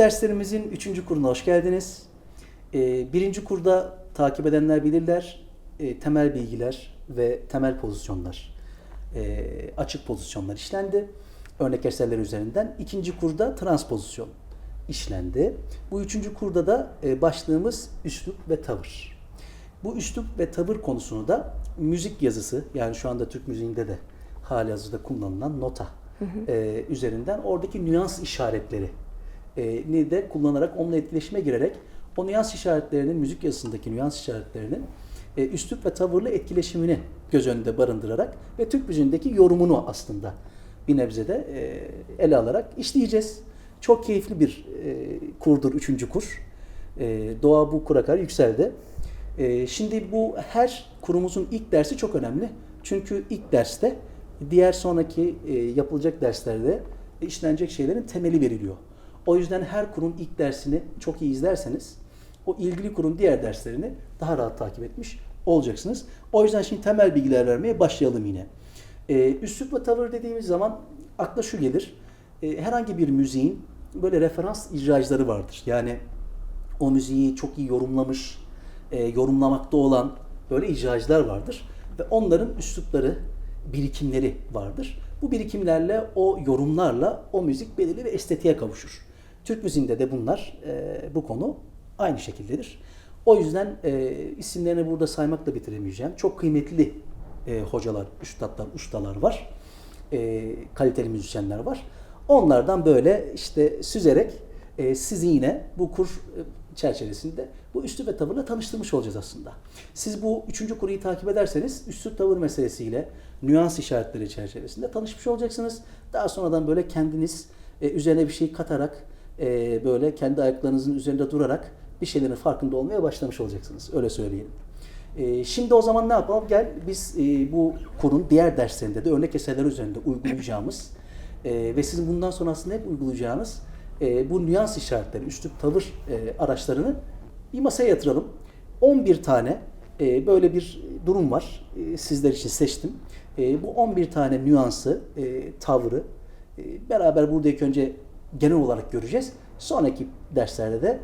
derslerimizin 3. kuruna hoş geldiniz. Birinci kurda takip edenler bilirler, temel bilgiler ve temel pozisyonlar, açık pozisyonlar işlendi. Örnek eserler üzerinden. İkinci kurda transpozisyon işlendi. Bu 3. kurda da başlığımız üslup ve tavır. Bu üslup ve tavır konusunu da müzik yazısı, yani şu anda Türk müziğinde de halihazırda kullanılan nota üzerinden oradaki nüans işaretleri ni de kullanarak onunla etkileşime girerek o nüans işaretlerinin, müzik yazısındaki nüans işaretlerinin üslup ve tavırla etkileşimini göz önünde barındırarak ve Türk müziğindeki yorumunu aslında bir nebze de ele alarak işleyeceğiz. Çok keyifli bir kurdur 3. kur. Doğa bu kura kadar yükseldi. Şimdi bu her kurumuzun ilk dersi çok önemli. Çünkü ilk derste diğer sonraki yapılacak derslerde işlenecek şeylerin temeli veriliyor. O yüzden her kurun ilk dersini çok iyi izlerseniz o ilgili kurun diğer derslerini daha rahat takip etmiş olacaksınız. O yüzden şimdi temel bilgiler vermeye başlayalım yine. Üslup ve tavır dediğimiz zaman akla şu gelir. Herhangi bir müziğin böyle referans icracıları vardır. Yani o müziği çok iyi yorumlamış, yorumlamakta olan böyle icracılar vardır. Ve onların üslupları, birikimleri vardır. Bu birikimlerle, o yorumlarla o müzik belirli bir estetiğe kavuşur. Türk müziğinde de bunlar, bu konu aynı şekildedir. O yüzden isimlerini burada saymakla bitiremeyeceğim. Çok kıymetli hocalar, üstadlar, ustalar var. Kaliteli müzisyenler var. Onlardan böyle işte süzerek sizi yine bu kur çerçevesinde bu üslup ve tavırla tanıştırmış olacağız aslında. Siz bu 3. kuruyu takip ederseniz üslup tavır meselesiyle nüans işaretleri çerçevesinde tanışmış olacaksınız. Daha sonradan böyle kendiniz üzerine bir şey katarak böyle kendi ayaklarınızın üzerinde durarak bir şeylerin farkında olmaya başlamış olacaksınız. Öyle söyleyelim. Şimdi o zaman ne yapalım? Gel biz bu kurun diğer derslerinde de örnek eserler üzerinde uygulayacağımız ve sizin bundan sonra aslında hep uygulayacağınız bu nüans işaretleri, üslup tavır araçlarını bir masaya yatıralım. 11 tane böyle bir durum var. Sizler için seçtim. Bu 11 tane nüansı, tavrı beraber burada ilk önce genel olarak göreceğiz. Sonraki derslerde de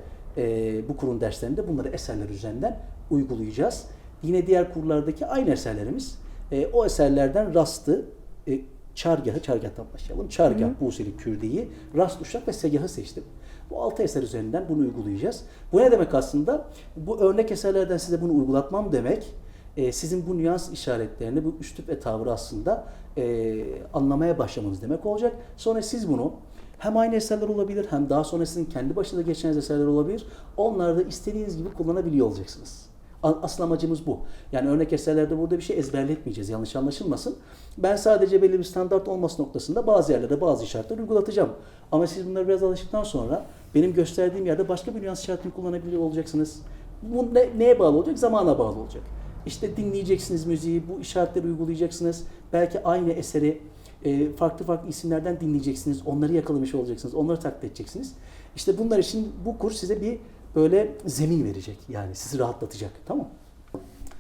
bu kurun derslerinde bunları eserler üzerinden uygulayacağız. Yine diğer kurlardaki aynı eserlerimiz. O eserlerden rastı, çargahtan başlayalım. Çargah, Buseli, Kürdi'yi, rast, uşak ve segahı seçtim. Bu 6 eser üzerinden bunu uygulayacağız. Bu ne demek aslında? Bu örnek eserlerden size bunu uygulatmam demek, sizin bu nüans işaretlerini, bu üslup ve tavrı aslında anlamaya başlamanız demek olacak. Sonra siz bunu hem aynı eserler olabilir, hem daha sonra sizin kendi başınıza geçeceğiniz eserler olabilir. Onları da istediğiniz gibi kullanabiliyor olacaksınız. Asıl amacımız bu. Yani örnek eserlerde burada bir şey ezberletmeyeceğiz, yanlış anlaşılmasın. Ben sadece belli bir standart olması noktasında bazı yerlerde bazı işaretler uygulatacağım. Ama siz bunları biraz alıştıktan sonra benim gösterdiğim yerde başka bir nüans işaretini kullanabiliyor olacaksınız. Bu neye bağlı olacak? Zamana bağlı olacak. İşte dinleyeceksiniz müziği, bu işaretleri uygulayacaksınız. Belki aynı eseri farklı farklı isimlerden dinleyeceksiniz. Onları yakalamış olacaksınız. Onları taklit edeceksiniz. İşte bunlar için bu kurs size bir böyle zemin verecek. Yani sizi rahatlatacak. Tamam.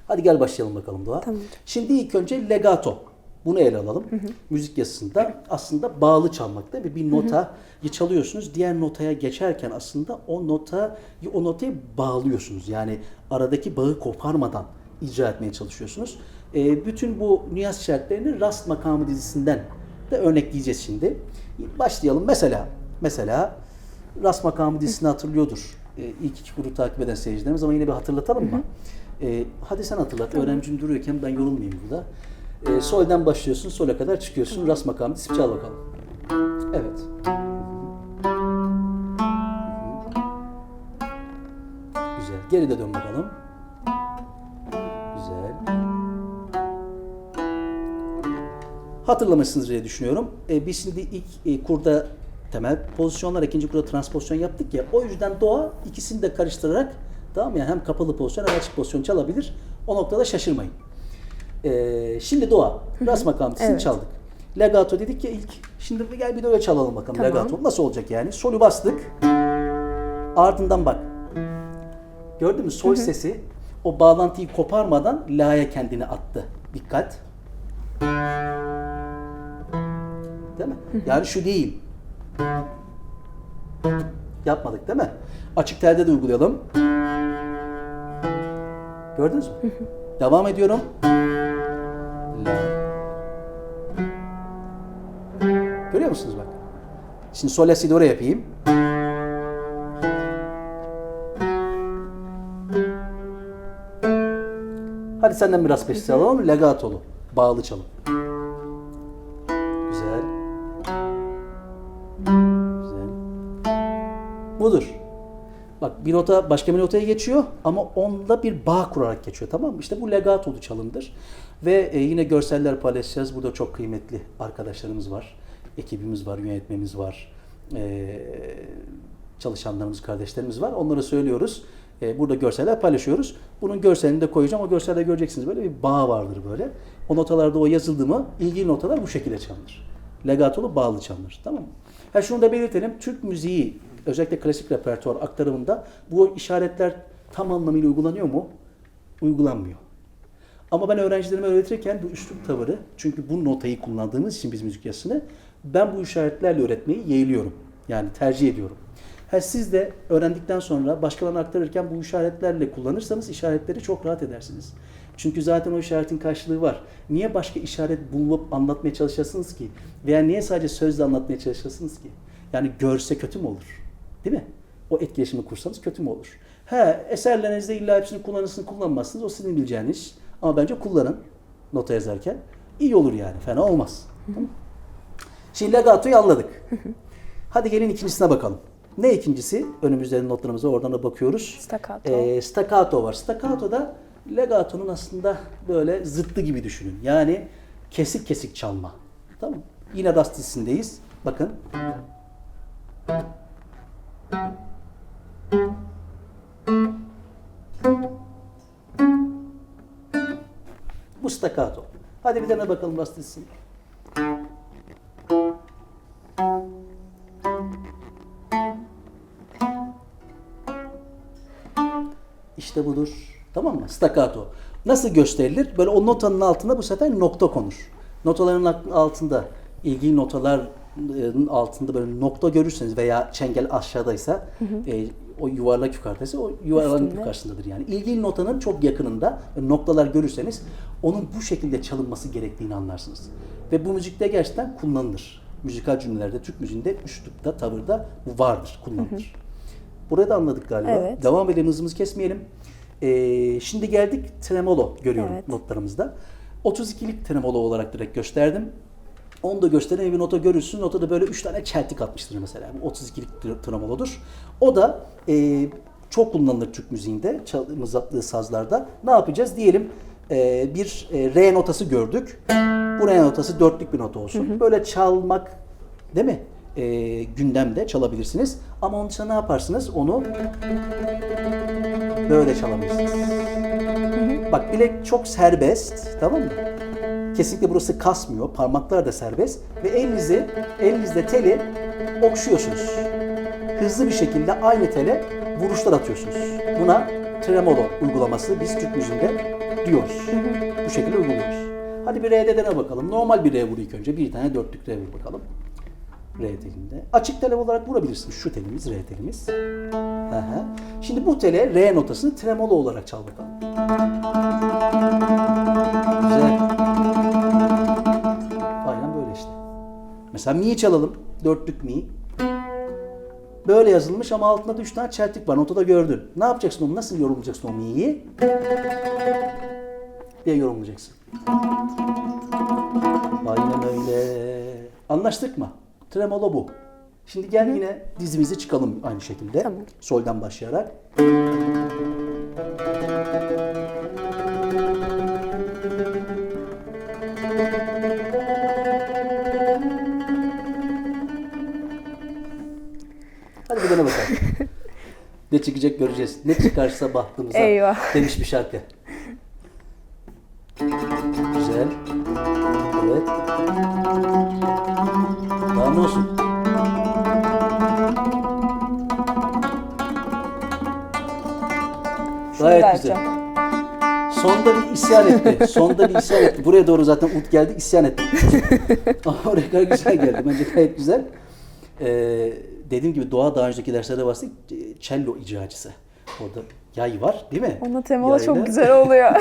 Hadi gel başlayalım bakalım Doğa. Tamam. Şimdi ilk önce legato. Bunu ele alalım. Müzik yazısında aslında bağlı çalmak değil mi? Bir notayı çalıyorsunuz. Diğer notaya geçerken aslında o notaya bağlıyorsunuz. Yani aradaki bağı koparmadan icra etmeye çalışıyorsunuz. Bütün bu nüans işaretlerini Rast Makamı dizisinden de örnekleyeceğiz şimdi. Başlayalım. Mesela Rast Makamı dizisini hatırlıyordur. İlk 2 kuru takip eden seyircilerimiz, ama yine bir hatırlatalım mı? Hadi sen hatırlat. Tamam. Öğrencim duruyorken ben yorulmayayım burada. Sol'den başlıyorsun, sol'a kadar çıkıyorsun. Rast Makamı dizisi çal bakalım. Evet. Güzel. Geride dön bakalım. Güzel. Hatırlamışsınız diye düşünüyorum. Biz şimdi ilk kurda temel pozisyonlar, ikinci kurda transpozisyon yaptık ya. O yüzden Doğa ikisini de karıştırarak, tamam mı? Yani hem kapalı pozisyon hem açık pozisyon çalabilir. O noktada şaşırmayın. Şimdi Doğa, Rast Makamı dizisini Evet. çaldık. Legato dedik ya ilk. Şimdi gel bir de öyle çalalım bakalım. Tamam. Legato nasıl olacak yani? Sol'ü bastık. Ardından bak. Gördün mü? Sol sesi o bağlantıyı koparmadan la'ya kendini attı. Dikkat. Değil mi? Yani şu değil. Yapmadık değil mi? Açık telde de uygulayalım. Gördünüz mü? Devam ediyorum. La. Görüyor musunuz bak? Şimdi sol la si do re yapayım. Hadi senden biraz peşte alalım. Legatolu. Bağlı çalım. Güzel. Güzel. Budur. Bak bir nota başka bir notaya geçiyor ama onunla bir bağ kurarak geçiyor, tamam mı? İşte bu legatolu çalımdır. Ve yine görseller paylaşacağız. Burada çok kıymetli arkadaşlarımız var. Ekibimiz var, yönetmemiz var. Çalışanlarımız, kardeşlerimiz var. Onlara söylüyoruz. Burada görseller paylaşıyoruz. Bunun görselini de koyacağım. O görselde göreceksiniz böyle bir bağ vardır böyle. O notalarda o yazıldı mı ilgili notalar bu şekilde çalınır. Legatolu bağlı çalınır. Tamam mı? Şunu da belirtelim. Türk müziği özellikle klasik repertuar aktarımında bu işaretler tam anlamıyla uygulanıyor mu? Uygulanmıyor. Ama ben öğrencilerime öğretirken bu üslup tavırı, çünkü bu notayı kullandığımız için biz müzik yazısını, ben bu işaretlerle öğretmeyi yeğliyorum. Yani tercih ediyorum. Siz de öğrendikten sonra başkalarına aktarırken bu işaretlerle kullanırsanız işaretleri çok rahat edersiniz. Çünkü zaten o işaretin karşılığı var. Niye başka işaret bulup anlatmaya çalışasınız ki? Veya niye sadece sözle anlatmaya çalışasınız ki? Yani görse kötü mü olur? Değil mi? O etkileşimi kursanız kötü mü olur? Eserlerinizde illa hepsini kullanırsınız, kullanmazsınız. O sizin bileceğiniz iş. Ama bence kullanın nota yazarken. İyi olur yani. Fena olmaz. Tamam. Şimdi legatoyu anladık. Hadi gelin ikincisine bakalım. Ne ikincisi? Önümüzde notlarımıza oradan da bakıyoruz. Staccato. Staccato var. Staccato da legatonun aslında böyle zıttı gibi düşünün. Yani kesik kesik çalma. Tamam. Yine rast dizisindeyiz. Bakın. Bu staccato. Hadi bir tane bakalım rast dizisine. İşte budur. Tamam mı? Staccato. Nasıl gösterilir? Böyle o notanın altında bu sefer nokta konur. Notaların altında, ilgili notaların altında böyle nokta görürseniz veya çengel aşağıdaysa, o yuvarlak yukarıdaysa o yuvarlağın yukarısındadır yani. İlgili notanın çok yakınında noktalar görürseniz onun bu şekilde çalınması gerektiğini anlarsınız. Ve bu müzikte gerçekten kullanılır. Müzikal cümlelerde, Türk müziğinde, üslupta, tavırda bu vardır, kullanılır. Burayı da anladık galiba. Evet. Devam edelim, hızımızı kesmeyelim. Şimdi geldik tremolo görüyorum notlarımızda. 32'lik tremolo olarak direkt gösterdim. Onu da göstereyim, bir nota görürsün. Notada böyle 3 tane çeltik atmıştır mesela. Bu 32'lik tremolodur. O da çok kullanılır Türk müziğinde, mızraplı sazlarda. Ne yapacağız? Diyelim bir re notası gördük. Bu re notası dörtlük bir nota olsun. Böyle çalmak, değil mi? Gündemde çalabilirsiniz. Ama onun için ne yaparsınız? Onu böyle çalabilirsiniz. Bak bilek çok serbest, tamam mı? Kesinlikle burası kasmıyor. Parmaklar da serbest. Ve elinizde teli okşuyorsunuz. Hızlı bir şekilde aynı tele vuruşlar atıyorsunuz. Buna tremolo uygulaması biz Türk müziğinde diyoruz. Bu şekilde uyguluyoruz. Hadi bir R'de dene bakalım. Normal bir R vur ilk önce. Bir tane dörtlük R vur bakalım. R telinde. Açık tel olarak vurabilirsiniz. Şu telimiz, R telimiz. Şimdi bu tele R notasını tremolo olarak çal bakalım. Güzel. Aynen böyle işte. Mesela mi'yi çalalım. Dörtlük mi. Böyle yazılmış ama altında da 3 tane çeltik var. Notada gördün. Ne yapacaksın onu? Nasıl yorumlayacaksın o mi'yi? diye yorumlayacaksın. Aynen öyle. Anlaştık mı? Tremolo bu. Şimdi gel yine dizimizi çıkalım aynı şekilde. Tamam. Soldan başlayarak. Hadi bir dene bakalım. Ne çıkacak göreceğiz. Ne çıkarsa bahtımıza. Eyvah. Demiş bir şarkı. Güzel. Evet. Daha ne olsun? Gayet güzel. Sonda bir isyan etti. Sonda bir isyan etti. Buraya doğru zaten ut geldi, isyan etti. Ama oraya kadar güzel geldi. Bence gayet güzel. dediğim gibi Doğa daha önceki derslerde bahsettik. Cello icracısı. Orada yay var değil mi? Ona temalı çok Yayla. güzel oluyor.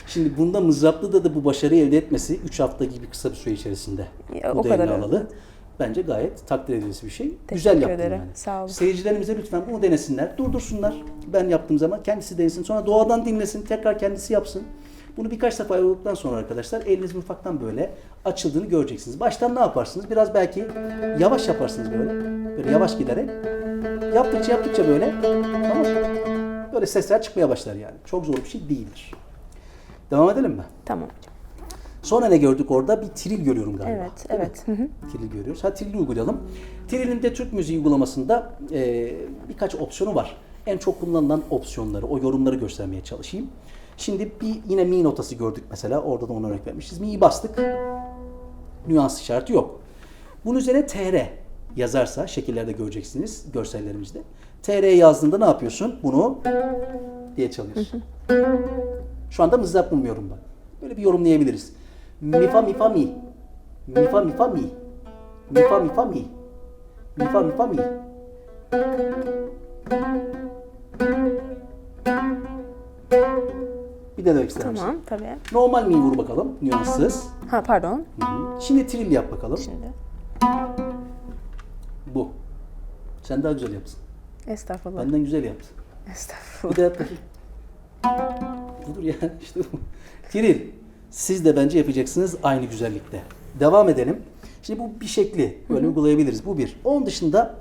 Şimdi bunda mızraplıda da bu başarıyı elde etmesi 3 hafta gibi kısa bir süre içerisinde Ya, bu o da kadar eline evet. alalı. Bence gayet takdir edilesi bir şey. Teşekkür Güzel yaptın ederim. yani. Sağ olun. Seyircilerimize lütfen bunu denesinler, durdursunlar. Ben yaptığım zaman kendisi denesin. Sonra doğadan dinlesin, tekrar kendisi yapsın. Bunu birkaç defa yaptıktan sonra arkadaşlar eliniz ufaktan böyle açıldığını göreceksiniz. Baştan ne yaparsınız? Biraz belki yavaş yaparsınız böyle. Böyle yavaş giderek. Yaptıkça böyle. Tamam. Böyle sesler çıkmaya başlar yani. Çok zor bir şey değildir. Devam edelim mi? Tamam hocam. Sonra ne gördük orada? Bir tril görüyorum galiba. Evet, Değil mi? evet. Hı hı. Tril görüyoruz. Hadi trili uygulayalım. Trilin de Türk müziği uygulamasında birkaç opsiyonu var. En çok kullanılan opsiyonları, o yorumları göstermeye çalışayım. Şimdi yine mi notası gördük mesela. Orada da ona örnek vermişiz. Mi'yi bastık. Nüans işareti yok. Bunun üzerine TR yazarsa, şekillerde göreceksiniz görsellerimizde. TR yazdığında ne yapıyorsun? Bunu diye çalıyorsun. Şu anda mızrap bulmuyorum ben. Böyle bir yorumlayabiliriz. Mi fa mi fa mi. Mi fa mi fa mi. Mi fa mi fa mi. Mi fa mi fa mi. Bir de demek ister misin? Tamam tabii. Normal mi vur bakalım. Nüanssız. Ha pardon. Hı. Şimdi trill yap bakalım. Şimdi. Bu. Sen daha güzel yapsın. Estağfurullah. Benden güzel yaptın. Bir Estağfurullah. de yap bakayım. Dur ya işte bu. Trill. Siz de bence yapacaksınız aynı güzellikte. Devam edelim. Şimdi bu bir şekli. Böyle uygulayabiliriz. Bu bir. Onun dışında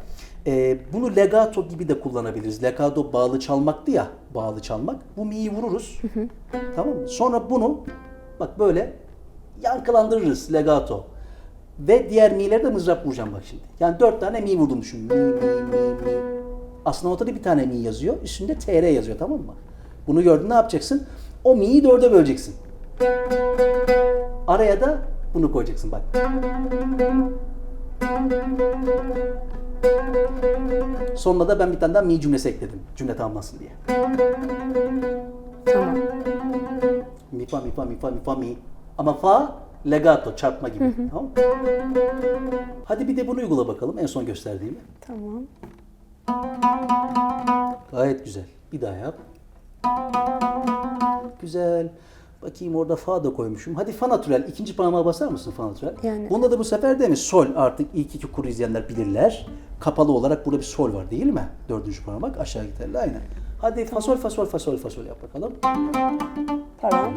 bunu legato gibi de kullanabiliriz. Legato bağlı çalmaktı ya. Bağlı çalmak. Bu mi'yi vururuz. Tamam mı? Sonra bunu bak böyle yankılandırırız legato. Ve diğer mi'leri de mızrap vuracağım bak şimdi. Yani 4 tane mi vurdum düşün. Mi, mi, mi, mi. Aslında ortada bir tane mi yazıyor. Üstünde tr yazıyor, tamam mı? Bunu gördün, ne yapacaksın? O mi'yi 4'e böleceksin. Araya da bunu koyacaksın bak. Sonuna da ben bir tane daha mi cümlesi ekledim. Cümle tamamlansın diye. Tamam. Mi fa mi fa mi fa mi fa mi. Ama fa legato, çarpma gibi. Tamam mı? Hadi bir de bunu uygula bakalım, en son gösterdiğimi. Tamam. Gayet güzel. Bir daha yap. Güzel. Bakayım orada fa da koymuşum. Hadi fa natürel. İkinci parmağa basar mısın fa natürel? Yani. Bunda da bu sefer değil mi? Sol, artık ilk iki kuru izleyenler bilirler. Kapalı olarak burada bir sol var değil mi? Dördüncü parmak aşağı giderli, aynen. Hadi fa sol fa sol fa sol fa sol yap bakalım. Tamam.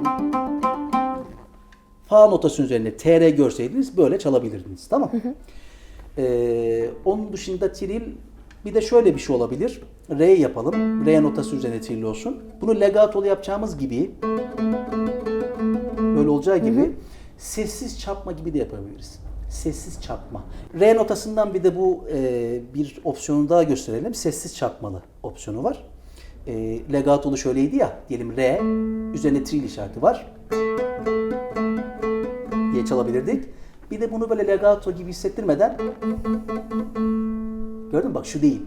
Fa notasının üzerine tr görseydiniz böyle çalabilirdiniz. Tamam. Onun dışında tril, bir de şöyle bir şey olabilir. Re yapalım. Re notası üzerine tril olsun. Bunu legatolu yapacağımız gibi, böyle olacağı gibi sessiz çarpma gibi de yapabiliriz. Sessiz çarpma. Re notasından bir de bu bir opsiyonu daha gösterelim. Sessiz çarpmalı opsiyonu var. Legatolu şöyleydi ya. Diyelim re, üzerine tril işareti var diye çalabilirdik. Bir de bunu böyle legato gibi hissettirmeden, gördün mü bak, şu değil.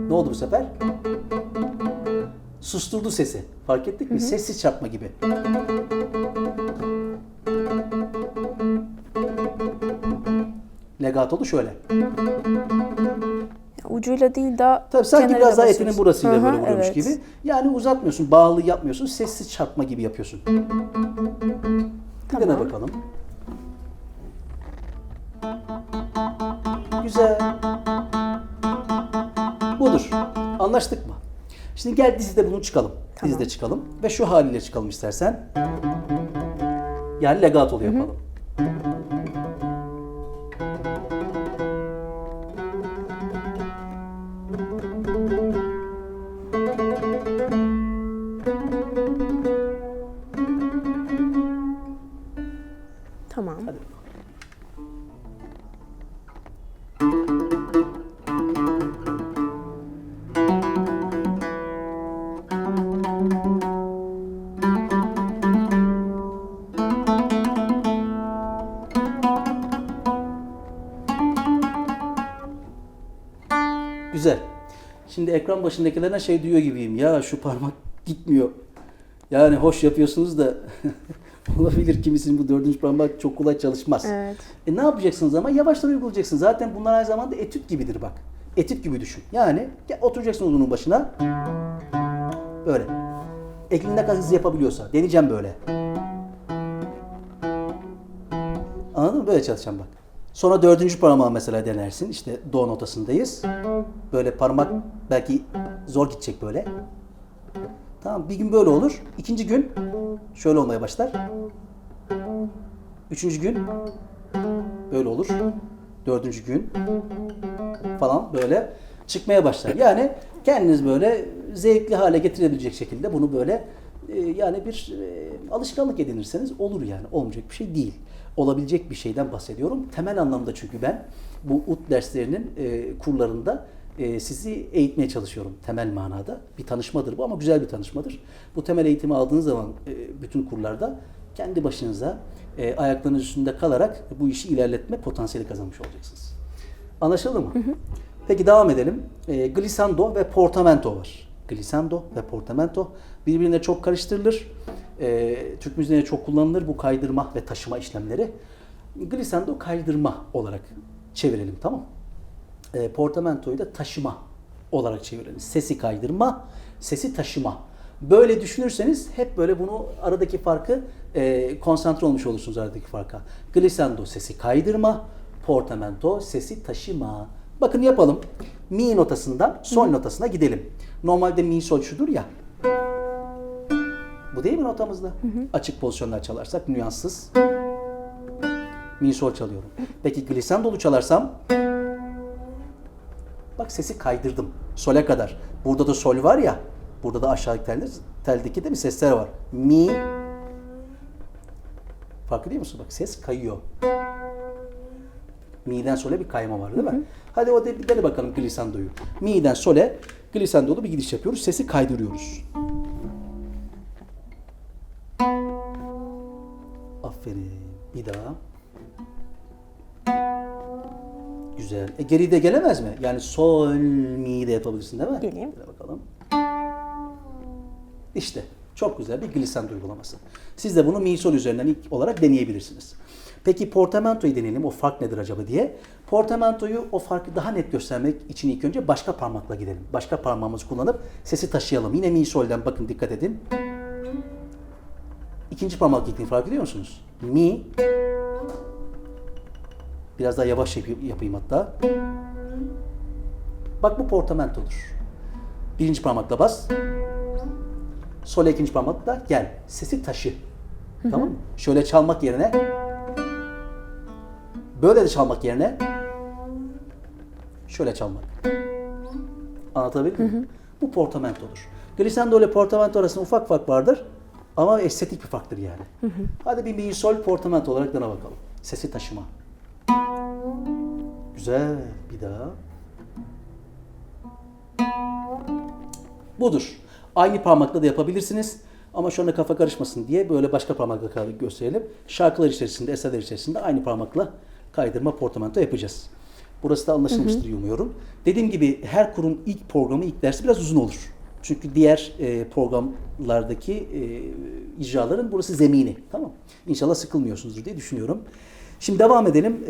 Ne oldu bu sefer? Susturdu sesi. Fark ettik mi? Sessiz çarpma gibi. Legatolu şöyle. Ucuyla değil daha Tabii sanki kenarıyla biraz daha basıyorsun. etinin burasıyla Aha, böyle vuruyormuş evet. gibi. Yani uzatmıyorsun, bağlı yapmıyorsun, sessiz çarpma gibi yapıyorsun. Bir dene bakalım. Güzel. Budur. Anlaştık mı? Şimdi gel dizide bunu çıkalım. Tamam. Dizide çıkalım. Ve şu haliyle çıkalım istersen. Yani legatolu yapalım. Tamam. Hadi. Güzel. Şimdi ekran başındakilerine şey diyor gibiyim. Ya şu parmak gitmiyor. Yani hoş yapıyorsunuz da Olabilir, kimisinin bu dördüncü parmak çok kolay çalışmaz. Evet. Ne yapacaksınız ama? Yavaştan uygulayacaksınız. Zaten bunlar aynı zamanda etüt gibidir bak. Etüt gibi düşün. Yani oturacaksın onun başına. Böyle. Elin ne kadar hızlı yapabiliyorsa. Deneyeceğim böyle. Anladın mı? Böyle çalışacağım bak. Sonra dördüncü parmağı mesela denersin. İşte do notasındayız. Böyle parmak belki zor gidecek böyle. Tamam, bir gün böyle olur. İkinci gün şöyle olmaya başlar. Üçüncü gün böyle olur. Dördüncü gün falan böyle çıkmaya başlar. Yani kendiniz böyle zevkli hale getirebilecek şekilde bunu böyle yani bir alışkanlık edinirseniz olur yani. Olmayacak bir şey değil. Olabilecek bir şeyden bahsediyorum. Temel anlamda, çünkü ben bu ut derslerinin kurlarında sizi eğitmeye çalışıyorum temel manada. Bir tanışmadır bu, ama güzel bir tanışmadır. Bu temel eğitimi aldığınız zaman bütün kurlarda kendi başınıza ayaklarınız üstünde kalarak bu işi ilerletme potansiyeli kazanmış olacaksınız. Anlaşıldı mı? Hı hı. Peki devam edelim. Glissando ve portamento var. Glissando ve portamento birbirine çok karıştırılır. Türk müziğinde çok kullanılır bu kaydırma ve taşıma işlemleri. Glissando kaydırma olarak çevirelim, tamam mı? Portamento'yu da taşıma olarak çevirelim. Sesi kaydırma, sesi taşıma. Böyle düşünürseniz hep böyle bunu aradaki farkı konsantre olmuş olursunuz aradaki farka. Glissando sesi kaydırma, portamento sesi taşıma. Bakın yapalım. Mi notasından sol notasına gidelim. Normalde mi sol şudur ya. Bu değil mi notamızda? Açık pozisyonlar çalarsak nüanssız. Mi sol çalıyorum. Peki glissandolu çalarsam, bak sesi kaydırdım sol'e kadar. Burada da sol var ya. Burada da aşağıdaki teldeki de bir sesler var. Mi. Fark ediyor musun? Bak ses kayıyor. Mi'den sol'e bir kayma var değil mi? Hadi o dene bakalım glissandoyu. Mi'den sol'e glissandolu bir gidiş yapıyoruz. Sesi kaydırıyoruz. Aferin. Bir daha. Güzel. Geride gelemez mi? Yani sol, mi de yapabilirsin değil mi? Geleyim. Şöyle bakalım. İşte çok güzel bir glissando uygulaması. Siz de bunu mi sol üzerinden ilk olarak deneyebilirsiniz. Peki portamentoyu deneyelim. O fark nedir acaba diye. Portamentoyu, o farkı daha net göstermek için ilk önce başka parmakla gidelim. Başka parmağımızı kullanıp sesi taşıyalım. Yine mi sol'den bakın, dikkat edin. İkinci parmak gittiğini fark ediyor musunuz? Mi. Biraz daha yavaş yapayım hatta. Bak bu portamentodur. Birinci parmakla bas. Sol'e ikinci parmakla gel. Sesi taşı. Tamam mı? Şöyle çalmak yerine, böyle de çalmak yerine şöyle çalmak. Anlatabildim mi? Bu portamentodur. Glissando ile portamento arasında ufak fark vardır. Ama estetik bir farktır yani. Hadi bir mi sol portamento olarak dene bakalım. Sesi taşıma. Güzel. Bir daha. Budur. Aynı parmakla da yapabilirsiniz. Ama şu anda kafa karışmasın diye böyle başka parmakla gösterelim. Şarkılar içerisinde, eserler içerisinde aynı parmakla kaydırma portamento yapacağız. Burası da anlaşılmıştır umuyorum. Dediğim gibi her kurun ilk programı, ilk dersi biraz uzun olur. Çünkü diğer programlardaki icraların burası zemini. Tamam. İnşallah sıkılmıyorsunuzdur diye düşünüyorum. Şimdi devam edelim.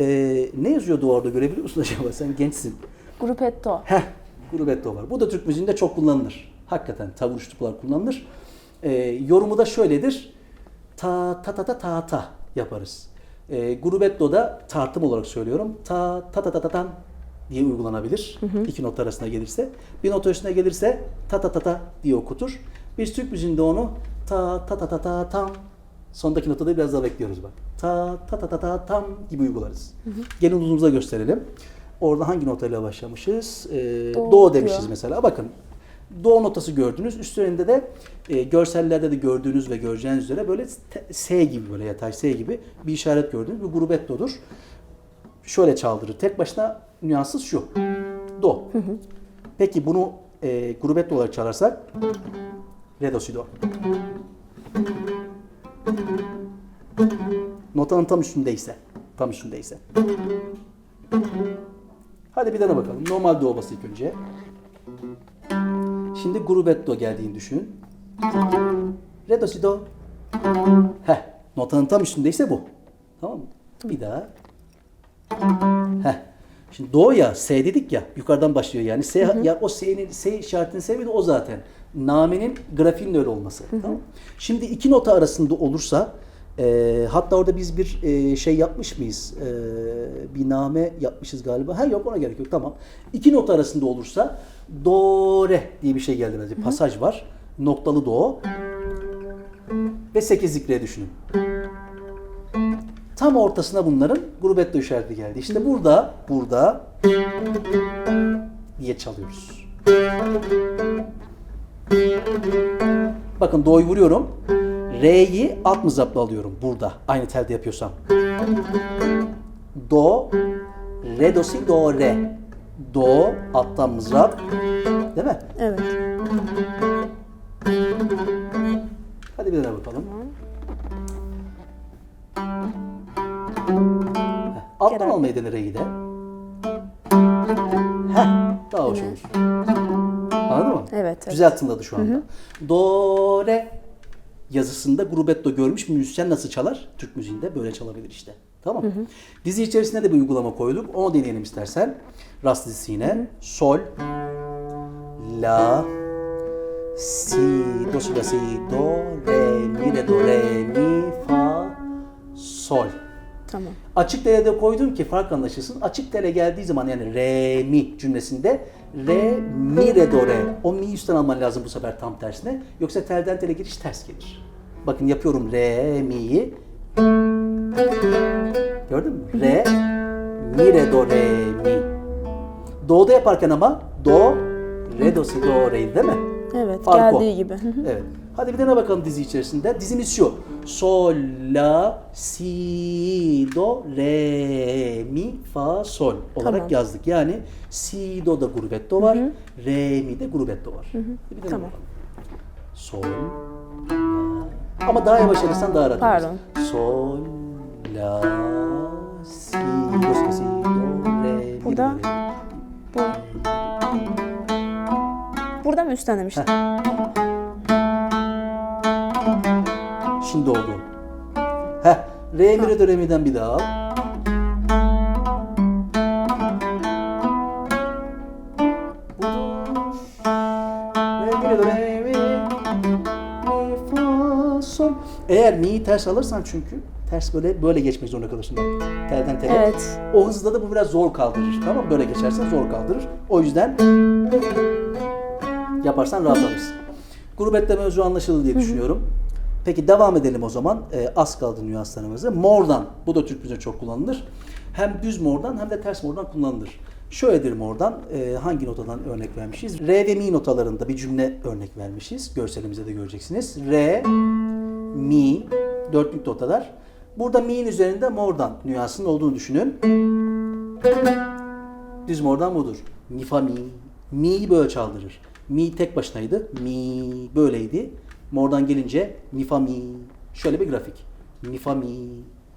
Ne yazıyordu orada, görebiliyor musun acaba? Sen gençsin. Gruppetto. Gruppetto var. Bu da Türk müziğinde çok kullanılır. Hakikaten tavır uçluklar kullanılır. Yorumu da şöyledir. Ta ta ta ta ta ta yaparız. Gruppetto'da tartım olarak söylüyorum. Ta ta ta ta ta tan diye uygulanabilir. İki not arasında gelirse. Bir not üstüne gelirse ta ta ta ta diye okutur. Biz Türk müziğinde onu ta ta ta ta ta tam, sondaki notada biraz daha bekliyoruz bak. Ta ta ta ta ta tam gibi uygularız. Gelin uzunumuza gösterelim. Orada hangi notayla başlamışız? Do demişiz diyor. mesela. Bakın. Do notası gördünüz. Üstlerinde de görsellerde de gördüğünüz ve göreceğiniz üzere böyle S gibi, böyle yatay S gibi bir işaret gördünüz. Bu gruppetto'dur. Şöyle çaldırır. Tek başına nüanssız şu. Do. Peki bunu gruppetto olarak çalarsak re do si do. Notanın tam üstündeyse. Tam üstündeyse. Hadi bir dene bakalım. Normal do bas ilk önce. Şimdi gruppetto geldiğini düşün. Re do si do. Notanın tam üstündeyse bu. Tamam mı? Bir daha. Heh. Şimdi do ya, S dedik ya, yukarıdan başlıyor yani. S, ya o S işaretinin sebebi de o zaten. Namenin grafiğinin öyle olması. Tamam. Şimdi iki nota arasında olursa, hatta orada biz bir şey yapmış mıyız? Bir name yapmışız galiba. Ha yok, ona gerek yok. Tamam. İki nota arasında olursa do re diye bir şey geldi. Mesela pasaj var. Noktalı do ve sekizlik re düşünün. Tam ortasına bunların grubetto işareti geldi. İşte burada diye çalıyoruz. Bakın do'yu vuruyorum. Re'yi alt mızrapla alıyorum burada. Aynı telde yapıyorsam. Do, re, do, si, do, re. Do, alttan mızrap. Değil mi? Evet. Hadi bir daha bakalım. Alttan Genel. almayı dene re'yi de. Heh, daha hoş olur. Anladın mı? Evet. Güzel tınladı şu anda. Do, re yazısında grubetto görmüş bir müzisyen nasıl çalar? Türk müziğinde böyle çalabilir işte. Tamam mı? Dizi içerisinde de bir uygulama koyduk. Onu deneyelim istersen. Rast dizisi yine. Sol, la, si, do, si, la, si, do, re, mi, re, do, re, mi, fa, sol. Tamam. Açık D'de koydum ki fark anlaşılsın. Açık D'ye geldiği zaman yani re mi cümlesinde re mi re do re. O mi üstten alman lazım bu sefer tam tersine. Yoksa telden tele giriş ters gelir. Bakın yapıyorum re mi'yi. Gördün mü? Re mi re do re mi. Do'da yaparken ama do re do si do re'ydi değil mi? Evet. Fark o. Geldiği gibi. Evet. Hadi bir dene bakalım dizi içerisinde. Dizimiz şu. Sol, la, si, do, re, mi, fa, sol olarak Tamam. yazdık. Yani si, do'da grubetto var. Re, mi'de grubetto var. Bir dene Tamam. bakalım. Sol, la. Ama daha yavaş alırsan daha rahat Pardon. olursun. Sol, la, si, do, si, do, re, mi, Burada- do, re. Burada mı üstten demiştin? Şimdi oldu. Heh. Re mi re do re mi'den bir daha al. Re mi re do re mi. Mi fa sol. Eğer mi'yi ters alırsan çünkü ters böyle geçmek zorunda kalırsın bak. Telden tele. Evet. O hızda da bu biraz zor kaldırır. Tamam mı? Böyle geçersen zor kaldırır. O yüzden yaparsan rahat alırsın. Grubetle mevzu anlaşıldı diye düşünüyorum. Peki devam edelim o zaman. Az kaldı nüanslarımızı. Mordan. Bu da Türk müziğinde çok kullanılır. Hem düz mordan hem de ters mordan kullanılır. Şöyledir mordan. Hangi notadan örnek vermişiz? Re ve mi notalarında bir cümle örnek vermişiz. Görselimizde de göreceksiniz. Re, mi, dörtlük notalar. Burada mi'nin üzerinde mordan nüansının olduğunu düşünün. Düz mordan budur. Mi, fa, mi. Mi'yi böyle çaldırır. Mi tek başınaydı. Mi böyleydi. Mordan gelince mi, fa, mi. Şöyle bir grafik. Mi, fa, mi.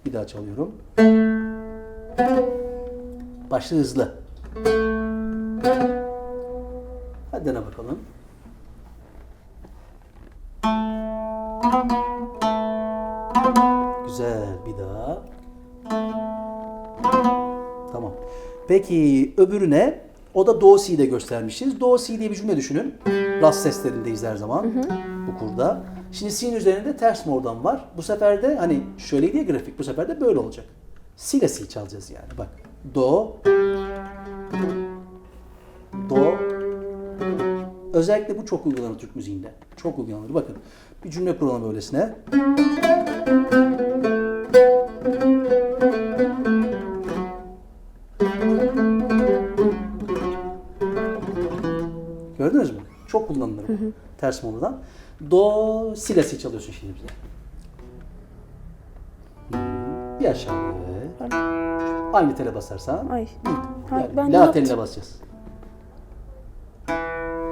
Bir daha çalıyorum. Başlı hızlı. Hadi dene bakalım. Güzel. Bir daha. Tamam. Peki öbürüne, o da do si'de göstermişiz. Do si diye bir cümle düşünün. Rast seslerindeyiz her zaman bu kurda. Şimdi si'nin üzerinde ters mordan var. Bu sefer de hani şöyle diye grafik, bu sefer de böyle olacak. Si ile si çalacağız yani. Bak. Do. Do. Özellikle bu çok uygulanır Türk müziğinde. Çok uygulanır. Bakın. Bir cümle kuralım böylesine. Gördünüz mü? Çok kullanılır bu. Ters mordan. Do, si ile si çalıyorsun şimdi bize. Bir aşağı. Aynı tele basarsan. Ay. Yani Ben la yaptım. teline basacağız.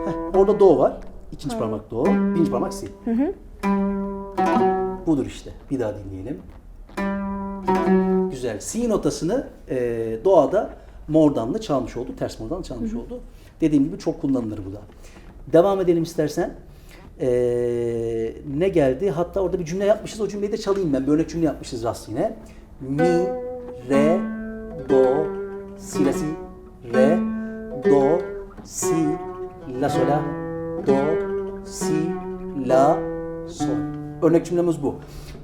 Heh, orada do var. İkinci parmak do. Birinci parmak si. Budur işte. Bir daha dinleyelim. Güzel. Si notasını do'da mordanla çalmış oldu. Ters mordanla çalmış oldu. Dediğim gibi çok kullanılır bu da. Devam edelim istersen. Ne geldi? Hatta orada bir cümle yapmışız. O cümleyi de çalayım ben. Bir örnek cümle yapmışız rast yine. Mi, re, do, si, la, si, re, do, si, la, sol, la, do, si, la, sol. Örnek cümlemiz bu.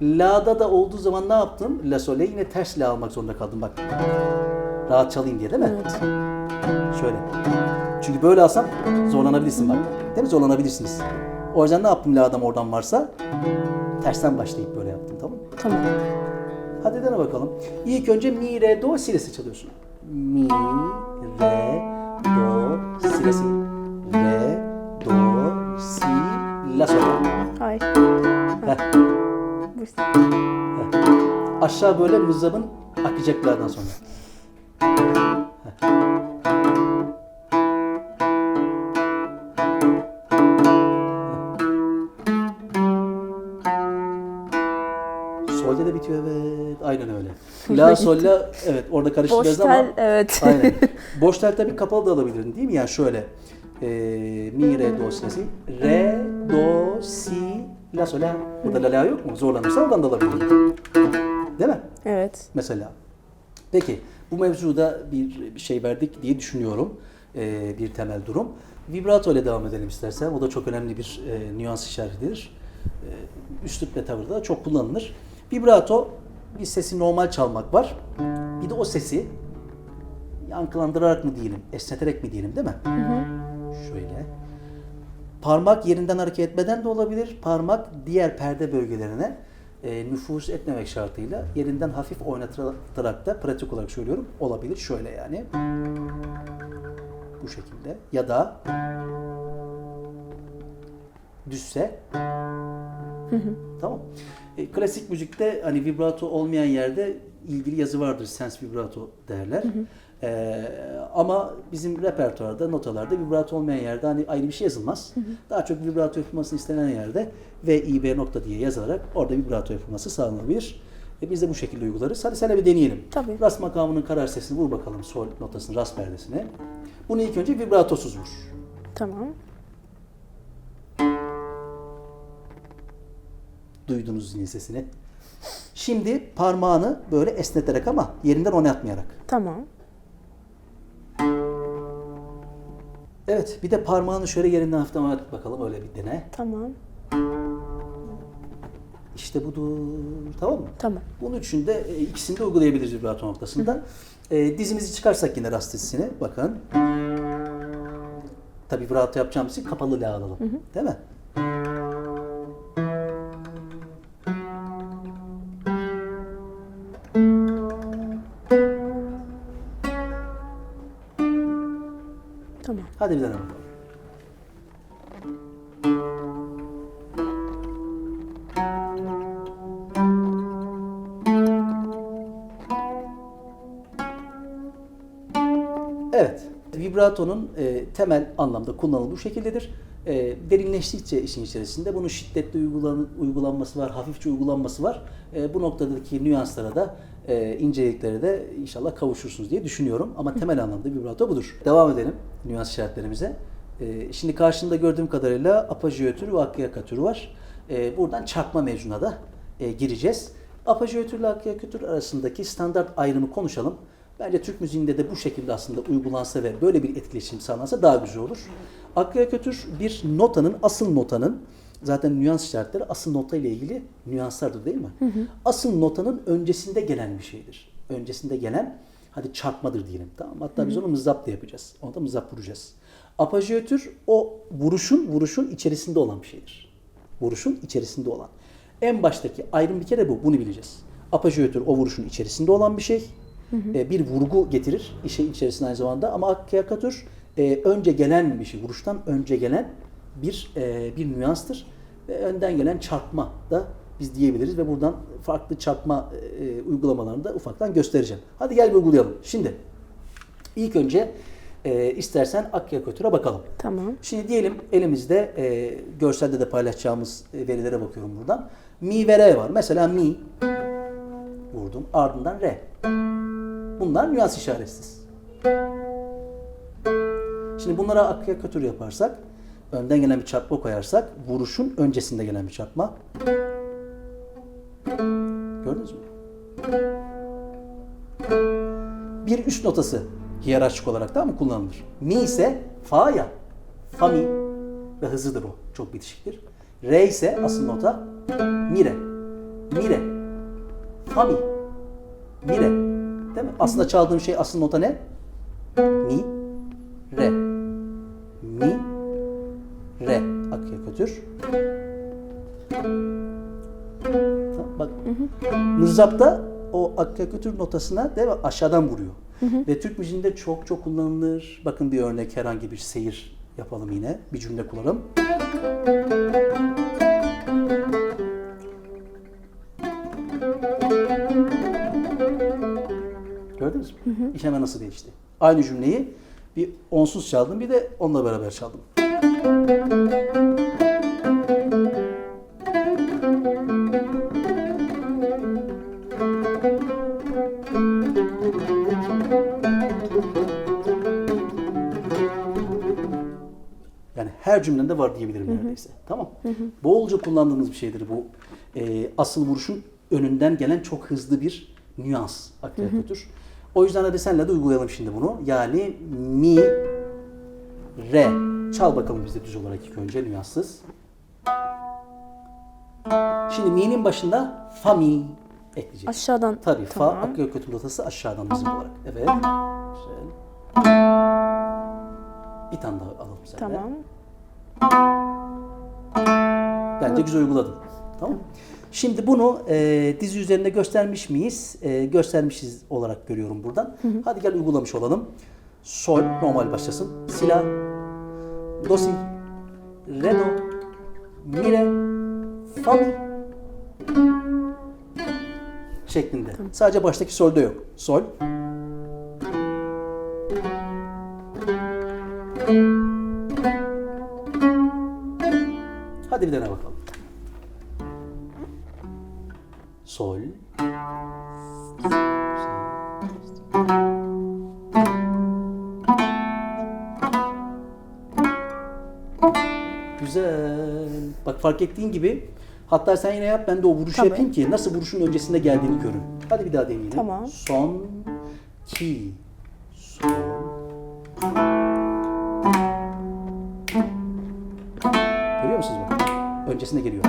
La'da da olduğu zaman ne yaptım? La, sol'e yine ters la almak zorunda kaldım bak. Rahat çalayım diye değil mi? Evet. Şöyle. Çünkü böyle alsam zorlanabilirsin bak. Değil mi? Zorlanabilirsiniz. O yüzden ne yaptım la'dan oradan varsa? Tersten başlayıp böyle yaptım, tamam mı? Tamam. Hadi dene bakalım. İlk önce mi, re, do, si, la, si çalıyorsun. Mi, re, do, si, la, si. Re, do, si, la, sol. Hayır. Heh. Bu. Aşağı böyle mızrabın akacaklardan sonra. Sol'de de bitiyor, evet. Aynen öyle. La, sol, la, evet orada karıştı Boş biraz ama. tel, evet. Aynen. Boş tel tabii kapalı da alabilirdin değil mi? Yani şöyle. Mi, re, do, si, la, si. Re, do, si, la, sol, la. Burada la, la yok mu? Zorlanırsa oradan da alabilirdin. Değil mi? Evet. Mesela. Peki bu mevzuda bir şey verdik diye düşünüyorum. Bir temel durum. Vibrato ile devam edelim istersen. O da çok önemli bir nüans işaretidir. Üslup ve tavırda da çok kullanılır. Vibrato bir sesi normal çalmak var. Bir de o sesi yankılandırarak mı diyelim, esneterek mi diyelim değil mi? Hı hı. Şöyle. Parmak yerinden hareket etmeden de olabilir. Parmak diğer perde bölgelerine nüfuz etmemek şartıyla yerinden hafif oynatarak da pratik olarak söylüyorum olabilir. Şöyle yani. Bu şekilde. Ya da düşse. Tamam. Klasik müzikte hani vibrato olmayan yerde ilgili yazı vardır. Sense vibrato derler. Ama bizim repertuarda, notalarda vibrato olmayan yerde hani ayrı bir şey yazılmaz. Daha çok vibrato yapılmasını istenen yerde V, I, B nokta diye yazılarak orada vibrato yapılması sağlanabilir. Biz de bu şekilde uygularız. Hadi sen bir deneyelim. Tabii. Ras makamının karar sesini vur bakalım sol notasını, ras perdesine. Bunu ilk önce vibratosuz vur. Tamam. Duydunuz zilin sesini. Şimdi parmağını böyle esneterek ama yerinden oynatmayarak. Tamam. Evet, bir de parmağını şöyle yerinden hafiften oynat bakalım, öyle bir dene. Tamam. İşte budur. Tamam mı? Tamam. Bunun için de ikisini de uygulayabiliriz vibrato noktasında. Dizimizi çıkarsak yine rast dizisine bakın. Tabii vibrato yapacağımız için kapalı la alalım. Değil mi? Tamam. Hadi bir dene bakalım. Evet, vibratonun temel anlamda kullanımı bu şekildedir. Derinleştikçe işin içerisinde bunun şiddetli uygulanması var, hafifçe uygulanması var. Bu noktadaki nüanslara da, inceliklere de inşallah kavuşursunuz diye düşünüyorum. Ama temel anlamda vibrato budur. Devam edelim nüans işaretlerimize. Şimdi karşında gördüğüm kadarıyla apajiötür ve akkiakatür var. Buradan çarpma mevzuna da gireceğiz. Apajiötür ile akkiakatür arasındaki standart ayrımı konuşalım. Bence Türk müziğinde de bu şekilde aslında uygulansa ve böyle bir etkileşim sağlansa daha güzel olur. Akkiakatür bir notanın, asıl notanın, zaten nüans işaretleri asıl nota ile ilgili nüanslardır değil mi? Asıl notanın öncesinde gelen bir şeydir. Öncesinde gelen, hadi çarpmadır diyelim. Tamam. Hatta biz onu mızrap da yapacağız. Onu da mızrap vuracağız. Apajiötür o vuruşun içerisinde olan bir şeydir. Vuruşun içerisinde olan. En baştaki ayrım bir kere bu. Bunu bileceğiz. Apajiötür o vuruşun içerisinde olan bir şey. Bir vurgu getirir işin içerisinde aynı zamanda, ama akkiakatür önce gelen bir şey, vuruştan önce gelen bir nüanstır ve önden gelen çarpma da biz diyebiliriz ve buradan farklı çarpma uygulamalarını da ufaktan göstereceğim. Hadi gel bir uygulayalım. Şimdi ilk önce istersen akkiakatüre bakalım. Tamam. Şimdi diyelim elimizde görselde de paylaşacağımız verilere bakıyorum buradan. Mi ve re var. Mesela mi vurdum, ardından re. Bunlar nüans işaretsiz. Şimdi bunlara akkiakatür yaparsak önden gelen bir çarpma koyarsak vuruşun öncesinde gelen bir çarpma. Gördünüz mü? Bir üst notası hiyerarşik olarak da mı kullanılır? Mi ise fa ya. Fa mi. Ve hızlıdır o. Çok bitişiktir. Re ise asıl nota mi re. Mi re. Fa mi. Mi re. Değil mi? Aslında çaldığım şey asıl nota ne? Mi. Re. Mi. Re. Akıya götür. Bak. Mızrapta o akakütür notasına değil mi? Aşağıdan vuruyor. Ve Türk müziğinde çok çok kullanılır. Bakın bir örnek, herhangi bir seyir yapalım yine. Bir cümle kuralım. Gördünüz mü? İş hemen nasıl değişti? Aynı cümleyi bir onsuz çaldım, bir de onunla beraber çaldım. Yani her cümlende var diyebilirim neredeyse. Tamam. Bolca kullandığımız bir şeydir bu. Asıl vuruşun önünden gelen çok hızlı bir nüans akriyatötür. O yüzden hadi senle de uygulayalım şimdi bunu. Yani mi, re. Çal bakalım biz de düz olarak ilk önce nüanssız. Şimdi mi'nin başında fa mi ekleyeceğiz. Aşağıdan. Tabii Tamam. fa akriyatötür notası aşağıdan bizim olarak. Evet. Güzel. Bir tane daha alalım seninle. Tamam. Bence güzel uyguladın. Tamam. Şimdi bunu dizi üzerinde göstermiş miyiz? Göstermişiz olarak görüyorum buradan. Hadi gel uygulamış olalım. Sol normal başlasın. Si la, do si, re do, mi re, fa mi şeklinde. Sadece baştaki solde yok. Sol. Hadi bir dene bakalım. Sol. Güzel. Bak fark ettiğin gibi, hatta sen yine yap, ben de o vuruşu Tabii. yapayım ki nasıl vuruşun öncesinde geldiğini görün. Hadi bir daha deneyelim. Tamam. Son, ki, sol. Görüyor musunuz bak? Öncesinde geliyor.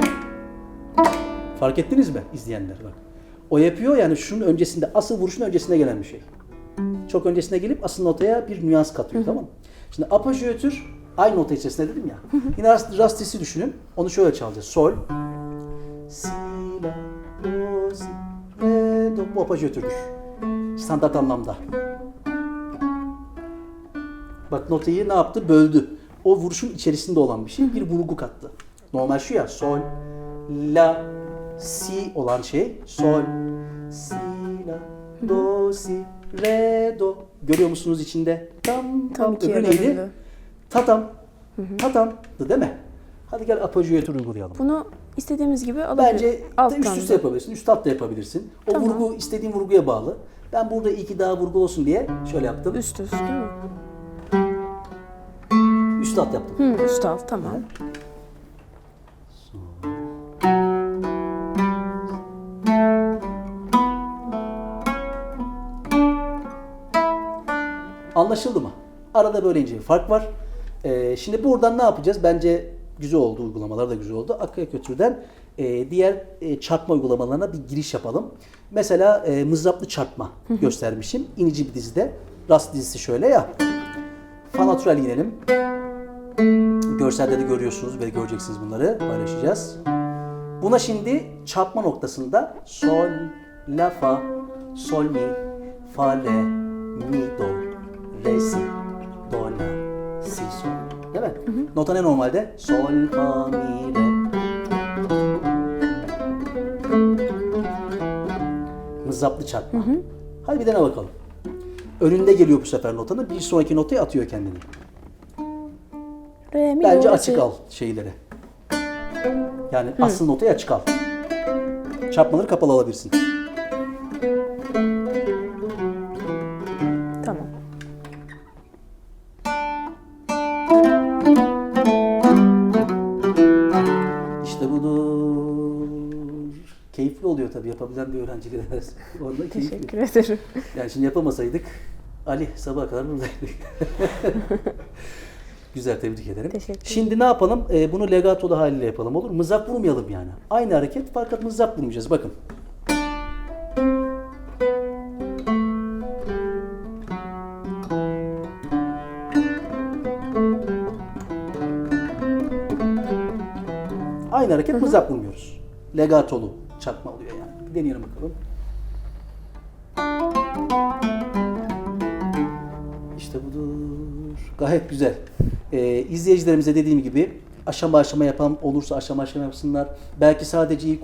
Fark ettiniz mi izleyenler? Bak. O yapıyor, yani şunun öncesinde, asıl vuruşun öncesinde gelen bir şey. Çok öncesine gelip asıl notaya bir nüans katıyor, tamam mı? Şimdi apajötür aynı nota içerisinde dedim ya. Yine rastisi düşünün. Onu şöyle çalacağız. Sol, si, la, do, si, re, do. Bu apajötürdür. Standart anlamda. Bak notayı ne yaptı? Böldü. O vuruşun içerisinde olan bir şey. Bir vurgu kattı. Normal şu ya. Sol, la, si olan şey. Sol, si, la, do, si, re, do. Görüyor musunuz içinde? Tam Tam ikiye öbürü neydi? bölündü. Tatam. Tatamdı değil mi? Hadi gel apajötür uygulayalım. Bunu istediğimiz gibi alabiliriz. Bence üst üste yapabilirsin, üst alt da yapabilirsin. O Tamam. vurgu istediğin vurguya bağlı. Ben burada iki daha vurgu olsun diye şöyle yaptım. Üst üst değil mi? Üst alt yaptım. Üst alt tamam. Anlaşıldı mı? Arada böyle ince bir fark var. Şimdi buradan ne yapacağız? Bence güzel oldu, uygulamalar da güzel oldu. Akriyakötür'den diğer çarpma uygulamalarına bir giriş yapalım. Mesela mızraplı çarpma göstermişim. İnici bir dizide. Rast dizisi şöyle ya. Fa natürel inelim. Görselde de görüyorsunuz ve göreceksiniz bunları. Paylaşacağız. Buna şimdi çarpma noktasında sol, la, fa, sol, mi, fa, le, mi, do, re, si, do, la, si, sol. Değil mi? Nota ne normalde? Sol, fa, mi, re. Mızraplı çarpma. Hadi bir dene bakalım. Önünde geliyor bu sefer notanın. Bir sonraki notaya atıyor kendini. Re, mi, Bence do, açık si. al şeyleri. Yani asıl notayı açık al. Çarpmaları kapalı alabilirsin. Tamam. yapabilen bir öğrenciyle onunla keyifli. Teşekkür ederim. Yani şimdi yapamasaydık Ali sabaha kadar buradaydık. Güzel, tebrik ederim. Teşekkür ederim. Şimdi ne yapalım? Bunu legatolu haliyle yapalım, olur mu? Mızrap vurmayalım yani. Aynı hareket fakat mızrap vurmayacağız. Bakın. Aynı hareket mızrap vurmuyoruz. Legatolu çakma oluyor yani. Bir deneyelim bakalım. İşte budur. Gayet güzel. İzleyicilerimize dediğim gibi aşama aşama yapan olursa aşama aşama yapsınlar. Belki sadece ilk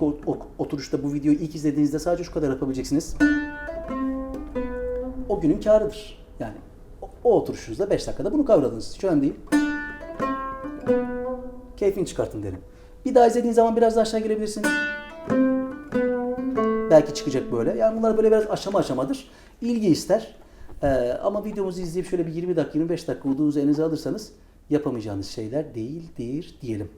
oturuşta bu videoyu ilk izlediğinizde sadece şu kadar yapabileceksiniz. O günün kârıdır. Yani o oturuşunuzda 5 dakikada bunu kavradınız. Hiç önemli değil. Keyfini çıkartın derim. Bir daha izlediğin zaman biraz daha aşağı gelebilirsin. Belki çıkacak böyle. Yani bunlar böyle biraz aşama aşamadır. İlgi ister. Ama videomuzu izleyip şöyle bir 20 dakika, 25 dakika olduğunuzu elinize alırsanız yapamayacağınız şeyler değildir diyelim.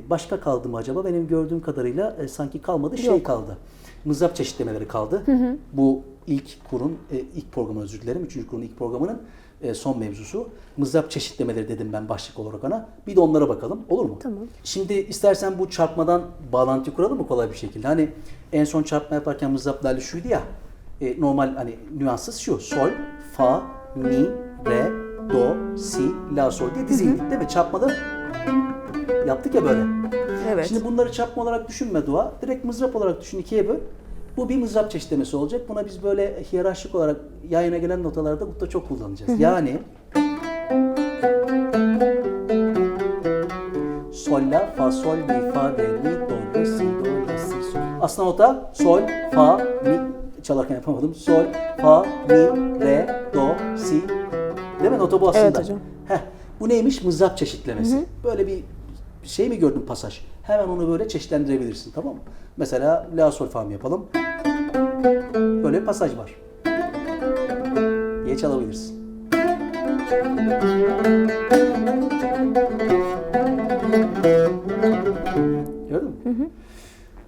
Başka kaldı mı acaba? Benim gördüğüm kadarıyla sanki kalmadı. Şey kaldı. Mızrap çeşitlemeleri kaldı. Bu ilk kurun, ilk programı özür dilerim. 3. kurun ilk programının son mevzusu. Mızrap çeşitlemeleri dedim ben başlık olarak ona. Bir de onlara bakalım. Olur mu? Tamam. Şimdi istersen bu çarpmadan bağlantı kuralım mı kolay bir şekilde? Hani en son çarpma yaparken mızraplarla şuydu ya. Normal hani nüanssız şu. Sol, fa, mi, re, do, si, la, sol diye dizildik değil mi? Çarpmada yaptık ya böyle. Evet. Şimdi bunları çarpma olarak düşünme dua. Direkt mızrap olarak düşün, ikiye böl. Bu bir mızrap çeşitlemesi olacak. Buna biz böyle hiyerarşik olarak yayına gelen notalarda burada çok kullanacağız. Yani sol, la, fa, sol, mi, fa, re, mi, do, re, si, do, la, si, sol. Aslında nota sol, fa, mi, çalarken yapamadım. Sol, fa, mi, re, do, si. Değil mi? Nota bu aslında. Evet hocam. Bu neymiş? Mızrap çeşitlemesi. Böyle bir şey mi gördün pasaj? Hemen onu böyle çeşitlendirebilirsin, tamam mı? Mesela la, sol, fa mı yapalım? Böyle bir pasaj var. Diye çalabilirsin. Gördün mü?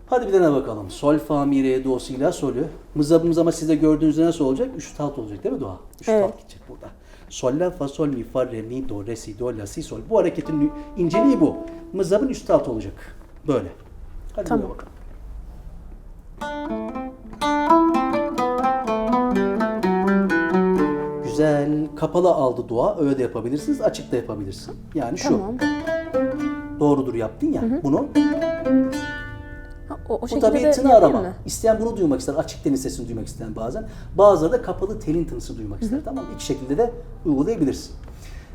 Hadi bir dene bakalım. Sol, fa, mi, re, do, si, la, solü. Mızrabımız ama sizde gördüğünüzde nasıl olacak? Üst alt olacak değil mi Doğa? Üst alt gidecek burada. Sol, la, fa, sol, mi, fa, re, mi, do, re, si, do, la, si, sol. Bu hareketin inceliği bu. Mızrabın üst alt olacak. Böyle. Hadi Tamam. bakalım. Güzel. Kapalı aldı Doğa. Öyle de yapabilirsiniz. Açık da yapabilirsin. Yani şu. Tamam. Doğrudur yaptın ya. Bunu. O Bu şekilde tabii de tını yapayım arama. mı? İsteyen bunu duymak ister. Açık tenin sesini duymak isteyen bazen. Bazıları da kapalı telin tınısı duymak ister. Tamam mı? İki şekilde de uygulayabilirsin.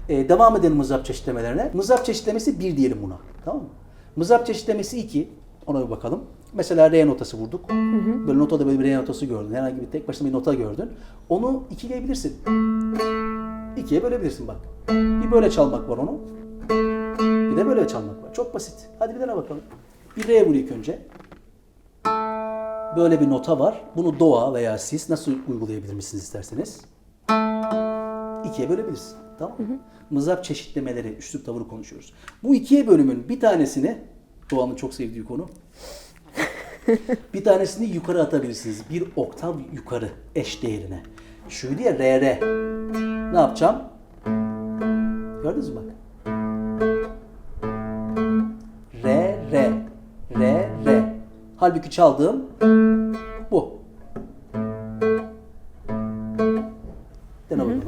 Devam edelim mızrap çeşitlemelerine. Mızrap çeşitlemesi 1 diyelim buna. Tamam mı? Mızrap çeşitlemesi 2. Ona bir bakalım. Mesela re notası vurduk. Böyle notada böyle bir re notası gördün. Herhangi bir tek başına bir nota gördün. Onu ikileyebilirsin. İkiye bölebilirsin bak. Bir böyle çalmak var onu. Bir de böyle çalmak var. Çok basit. Hadi bir dene bakalım. Bir re vur ilk önce. Böyle bir nota var. Bunu doğa veya siz nasıl uygulayabilir misiniz isterseniz? İkiye bölebilirsin. Tamam mı? Mızrap çeşitlemeleri, üslup tavırı konuşuyoruz. Bu ikiye bölümün bir tanesini, Doğan'ın çok sevdiği konu, bir tanesini yukarı atabilirsiniz. Bir oktav yukarı eş değerine. Şuydu ya re re. Ne yapacağım? Gördünüz mü bak? Re re. Re re. Halbuki çaldığım bu. Dene bakalım.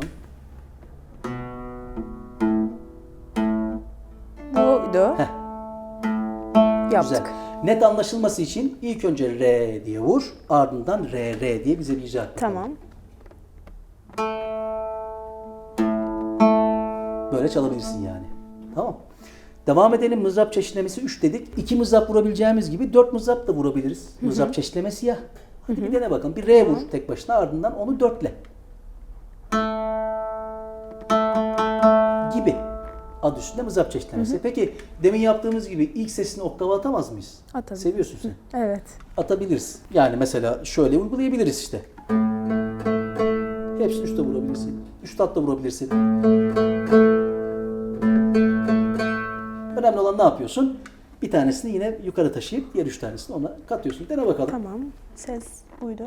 Buydu. Heh. Yaptık. Güzel. Net anlaşılması için ilk önce re diye vur, ardından re re diye bize bir icra et. Tamam. Böyle çalabilirsin yani. Tamam. Devam edelim. Mızrap çeşitlemesi 3 dedik. 2 mızrap vurabileceğimiz gibi 4 mızrap da vurabiliriz. Mızrap çeşitlemesi ya. Hadi bir dene bakalım. Bir re vur tek başına, ardından onu 4'le. Gibi. Adı üstünde mızrap çeşitlemesi. Peki demin yaptığımız gibi ilk sesini oktava atamaz mıyız? Atarım. Seviyorsun sen. Evet. Atabiliriz. Yani mesela şöyle uygulayabiliriz işte. Hepsini üstte vurabilirsin. Üst altta vurabilirsin. Önemli olan ne yapıyorsun? Bir tanesini yine yukarı taşıyıp diğer 3 tanesini ona katıyorsun. Dene bakalım. Tamam. Ses buydu.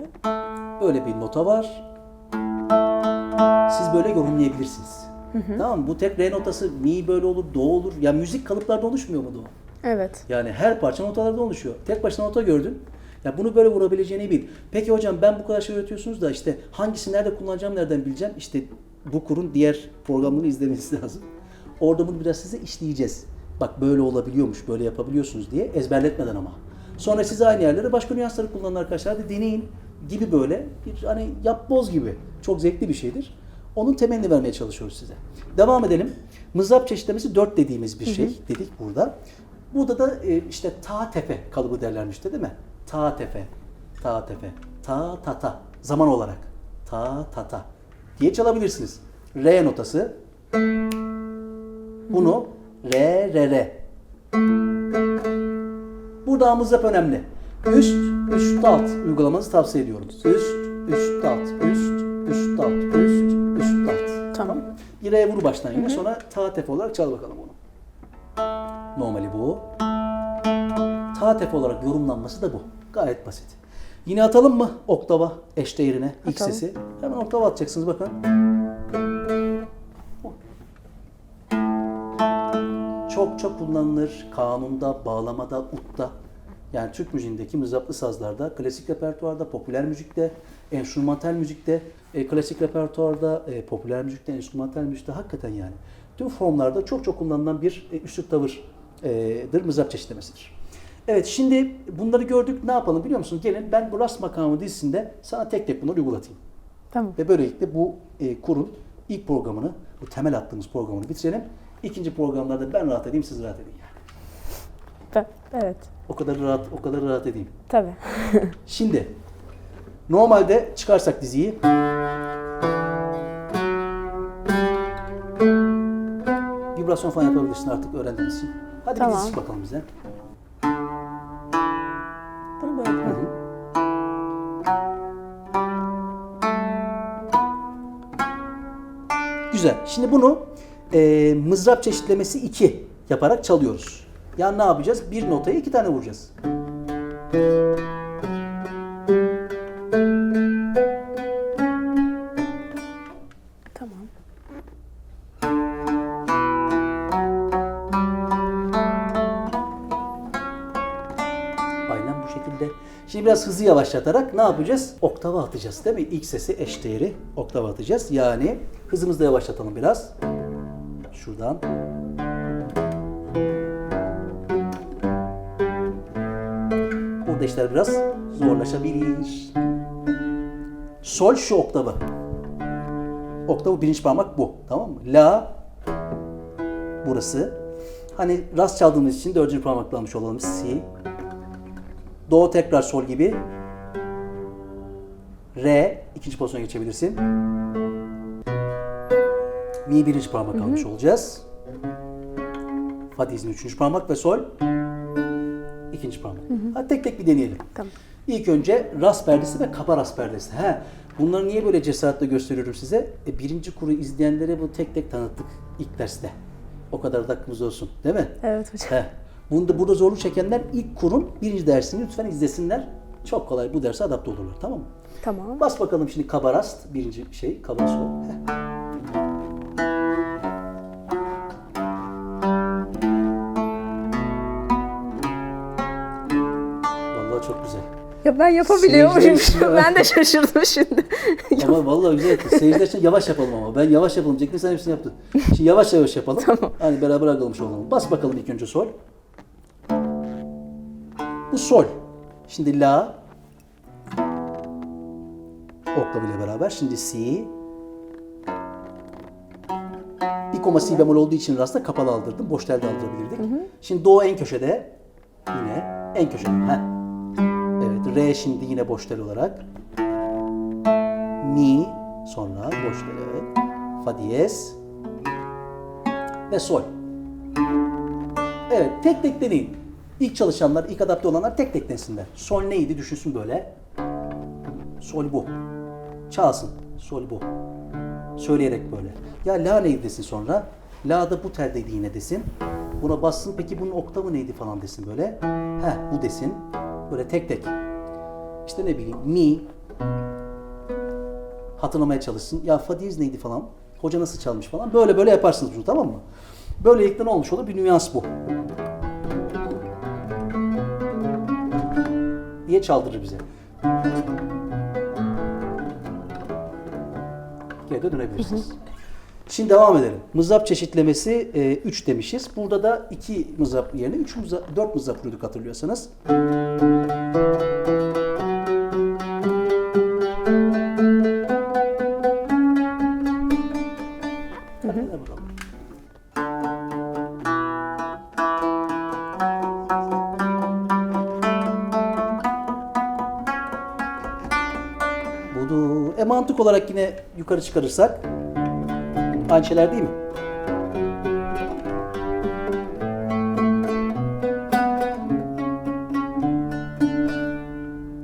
Böyle bir nota var. Siz böyle yorumlayabilirsiniz. Tamam mı? Bu tek re notası mi böyle olur, do olur. Ya müzik kalıplarda oluşmuyor mu do? Evet. Yani her parça notalarda oluşuyor. Tek başına nota gördün. Ya bunu böyle vurabileceğini bil. Peki hocam ben bu kadar şey öğretiyorsunuz da işte hangisini nerede kullanacağım, nereden bileceğim? İşte bu kurun diğer programını izlemeniz lazım. Orada bunu biraz size işleyeceğiz. Bak böyle olabiliyormuş, böyle yapabiliyorsunuz diye ezberletmeden ama. Sonra siz aynı yerlere başka nüansları kullanın arkadaşlar. Hadi deneyin gibi böyle bir hani yapboz gibi. Çok zevkli bir şeydir. Onun temelini vermeye çalışıyoruz size. Devam edelim. Mızrap çeşitlemesi 4 dediğimiz bir şey dedik burada. Burada da işte ta tepe kalıbı derlermiş de değil mi? Ta tepe, ta tepe, ta ta ta zaman olarak ta ta ta diye çalabilirsiniz. Re notası. Bunu re re re. Burada mızrap önemli. Üst, üst, alt uygulamanızı tavsiye ediyorum. Üst, üst, alt, üst, üst, alt, üst, üst, alt. Tamam. Bir re vur baştan yine sonra ta tepe olarak çal bakalım onu. Normali bu. Ta tepe olarak yorumlanması da bu. Gayet basit. Yine atalım mı oktava eşdeğerine ilk Atalım. sesi? Hemen oktava atacaksınız bakın. Çok kullanılır. Kanunda, bağlamada, utta. Yani Türk müziğindeki mızraplı sazlarda, klasik repertuarda, popüler müzikte, enstrümantal müzikte, klasik repertuarda, popüler müzikte, enstrümantal müzikte hakikaten yani. Tüm formlarda çok kullanılan bir üslup tavırdır, mızrap çeşitlemesidir. Evet şimdi bunları gördük ne yapalım biliyor musun? Gelin ben bu Rast Makamı dizisinde sana tek tek bunları uygulatayım. Tamam. Ve böylelikle bu kurun ilk programını, bu temel attığımız programını bitirelim. İkinci programlarda ben rahat edeyim, siz rahat edin yani. Evet. O kadar rahat edeyim. Tabii. Şimdi normalde çıkarsak diziyi vibrasyon falan yapabilirsin artık öğrendiğiniz için. Hadi Tamam. bir dizi bakalım bize. Bunu böyle yapalım. Güzel. Şimdi bunu mızrap çeşitlemesi 2 yaparak çalıyoruz. Yani ne yapacağız? Bir notaya 2 tane vuracağız. Tamam. Aynen bu şekilde. Şimdi biraz hızı yavaşlatarak ne yapacağız? Oktava atacağız değil mi? İlk sesi eşdeğeri oktava atacağız. Yani hızımızı da yavaşlatalım biraz. Şuradan. Burada işler biraz zorlaşabilir. Sol şu oktavı. Oktavı birinci parmak bu. Tamam mı? La burası. Hani rast çaldığımız için dördüncü parmakla almış olalım. Si. Do tekrar sol gibi. Re ikinci pozisyona geçebilirsin. Mi birinci parmak almış olacağız. Fa diyezin üçüncü parmak ve sol ikinci parmak. Hadi tek tek bir deneyelim. Tamam. İlk önce rast perdesi ve kaba rast perdesi. Bunları niye böyle cesaretle gösteriyorum size? Birinci kuru izleyenlere bu tek tek tanıttık ilk derste. O kadar da aklımız olsun. Değil mi? Evet hocam. Burada zorluk çekenler ilk kurun birinci dersini lütfen izlesinler. Çok kolay bu derse adapte olurlar. Tamam mı? Tamam. Bas bakalım şimdi kaba rast. Birinci şey kaba sol. Vallahi çok güzel. Ya ben yapabiliyormuşum. Seyirciler- Ben de şaşırdım şimdi. Ama vallahi güzel yaptın. Seyirciler için yavaş yapalım ama. Ben yavaş yapalım diyecektim, sen hepsini yaptın. Şimdi yavaş yapalım. Tamam. Hani beraber akılmış olalım. Bas bakalım ilk önce sol. Bu sol. Şimdi la. Oktav ile beraber. Şimdi si. Bir koma si bemol olduğu için rastla kapalı aldırdım. Boş telde aldırabilirdik. Şimdi do en köşede. Yine en köşede. Evet. Re şimdi yine boş tel olarak. Mi. Sonra boş tel. Evet. Fa diyez. Ve sol. Evet. Tek tek deneyin. İlk çalışanlar, ilk adapte olanlar tek tek denesinler. Sol neydi düşünsün böyle. Sol bu. Çalsın. Sol bu. Söyleyerek böyle. Ya la neydi desin sonra. La'da bu teldeydi yine desin. Buna bassın. Peki bunun oktavı neydi falan desin böyle. Heh bu desin. Böyle tek tek. İşte ne bileyim mi. Hatırlamaya çalışsın. Ya fa diyez neydi falan. Hoca nasıl çalmış falan. Böyle böyle yaparsınız bunu, tamam mı? Böylelikle ne olmuş olur? Bir nüans bu. Diye çaldırır bize. Geri de dönebilirsiniz. Şimdi devam edelim. Mızrap çeşitlemesi 3 demişiz. Burada da 2 mızrap yerine 4 mızrap vuruyorduk hatırlıyorsanız. Hadi bakalım. Budur. Mantık olarak yine yukarı çıkarırsak aynı şeyler değil mi?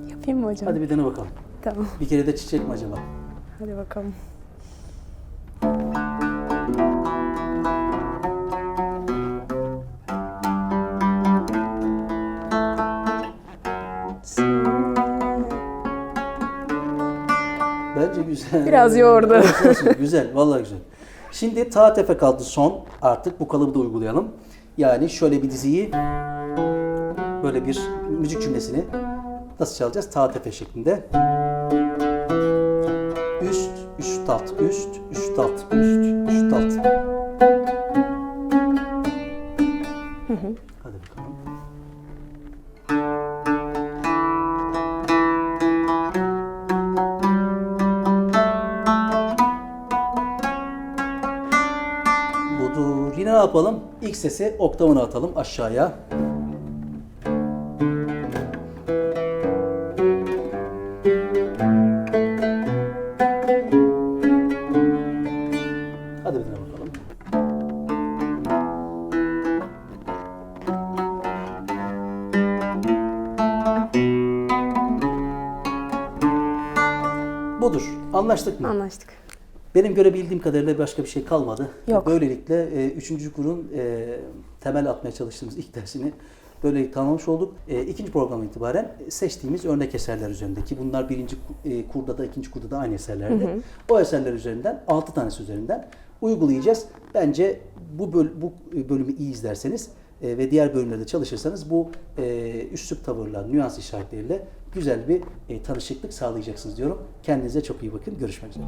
Yapayım mı hocam? Hadi bir dene bakalım. Tamam. Bir kere de çiçek mi acaba? Hadi bakalım. Bence güzel. Biraz yoğurdu. Olsun, olsun. Güzel, vallahi güzel. Şimdi ta tepe kaldı son. Artık bu kalıbı da uygulayalım. Yani şöyle bir diziyi, böyle bir müzik cümlesini nasıl çalacağız? Ta tepe şeklinde. Üst, üst alt, üst, üst alt, üst, üst alt. Hadi bakalım. Budur. Yine ne yapalım? İlk sesi oktavına atalım aşağıya. Hadi bir tane bakalım. Budur. Anlaştık mı? Anlaştık. Benim görebildiğim kadarıyla başka bir şey kalmadı. Yok. Böylelikle 3. kurun temel atmaya çalıştığımız ilk dersini böyle tamamlamış olduk. 2. programdan itibaren seçtiğimiz örnek eserler üzerindeki, bunlar 1. kurda da 2. kurda da aynı eserlerde. O eserler üzerinden 6 tanesi üzerinden uygulayacağız. Bence bu bölümü iyi izlerseniz ve diğer bölümlerde çalışırsanız bu üslup tavırlar, nüans işaretleriyle güzel bir tanışıklık sağlayacaksınız diyorum. Kendinize çok iyi bakın. Görüşmek üzere.